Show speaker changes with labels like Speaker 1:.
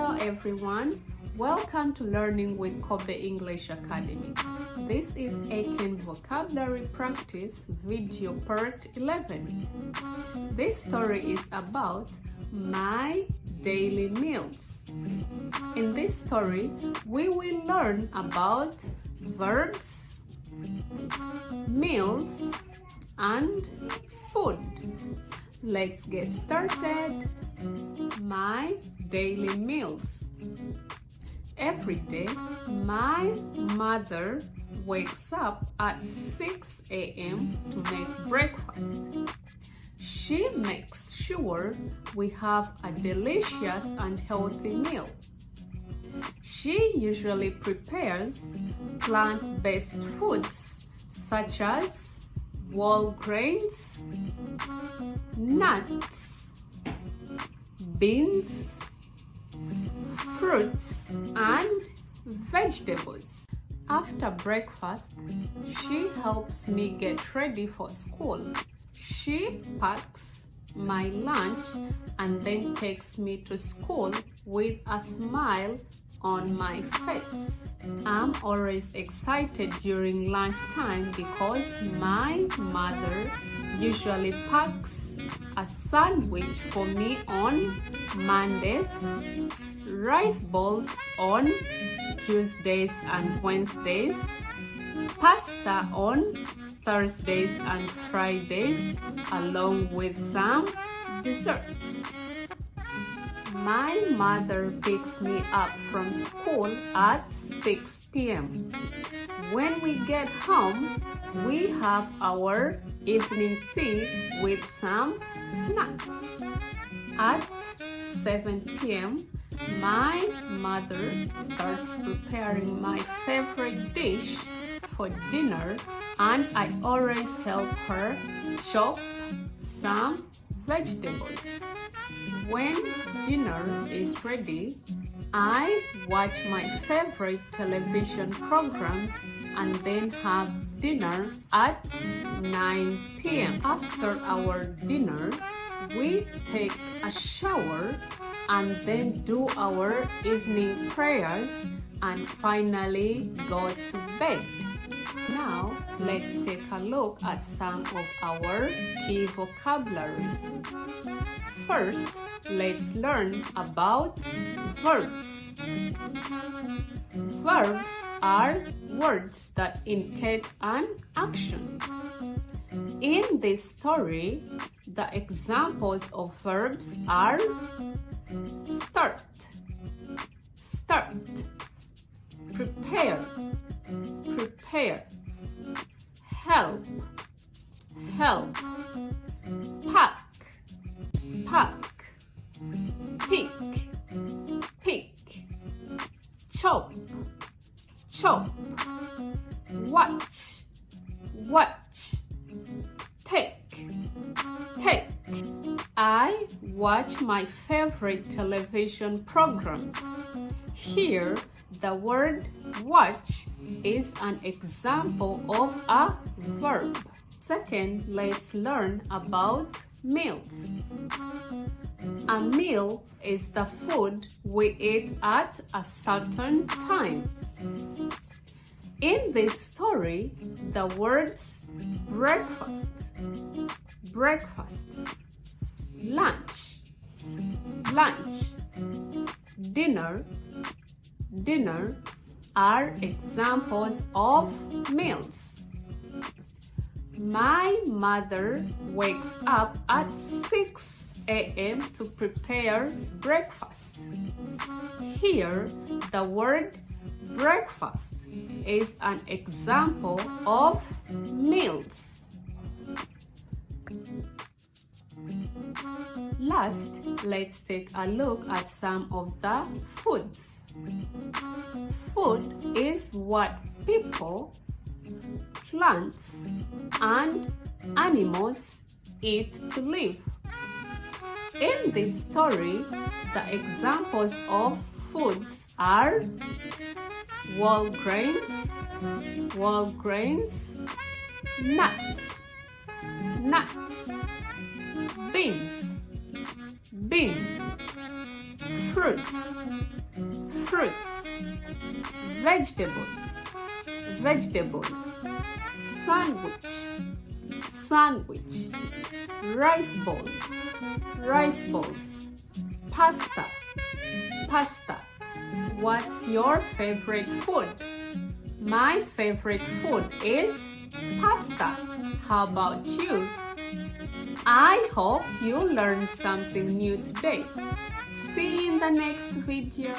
Speaker 1: Hello everyone, welcome to Learning with Kobe English Academy. This is EIKEN Vocabulary Practice Video Part 11. This story is about my daily meals. In this story, we will learn about verbs, meals, and food. Let's get started. My daily meals. Every day, my mother wakes up at 6 a.m. to make breakfast. She makes sure we have a delicious and healthy meal. She usually prepares plant-based foods such as whole grains, nuts, beans, fruits, and vegetables. After breakfast, she helps me get ready for school. She packs my lunch and then takes me to school with a smile on my face. I'm always excited during lunchtime because my mother usually packs a sandwich for me on Mondays, rice balls on Tuesdays and Wednesdays, pasta on Thursdays and Fridays, along with some desserts. My mother picks me up from school at 6 p.m. When we get home, we have our evening tea with some snacks. At 7 p.m., my mother starts preparing my favorite dish for dinner, and I always help her chop some vegetables. When dinner is ready, I watch my favorite television programs and then have dinner at 9 p.m. After our dinner, we take a shower and then do our evening prayers and finally go to bed. Now, let's take a look at some of our key vocabularies. First, let's learn about verbs. Verbs are words that indicate an action. In this story, the examples of verbs are start, start, prepare, prepare, help, help, pack, pack, pick, pick, chop, chop, watch, watch, take, take. I watch my favorite television programs. Here, the word watch is an example of a verb. Second, let's learn about meals. A meal is the food we eat at a certain time. In this story, the words breakfast, breakfast, lunch, lunch, dinner, dinner are examples of meals. My mother wakes up at 6 a.m. to prepare breakfast. Here, the word breakfast is an example of meals. Last, let's take a look at some of the foods. Food is what people, plants, and animals eat to live. In this story, the examples of foods are whole grains, nuts, nuts, beans, fruits, vegetables, sandwich, rice balls, pasta. What's your favorite food? My favorite food is pasta. How about you? I hope you learned something new today. See you in the next video.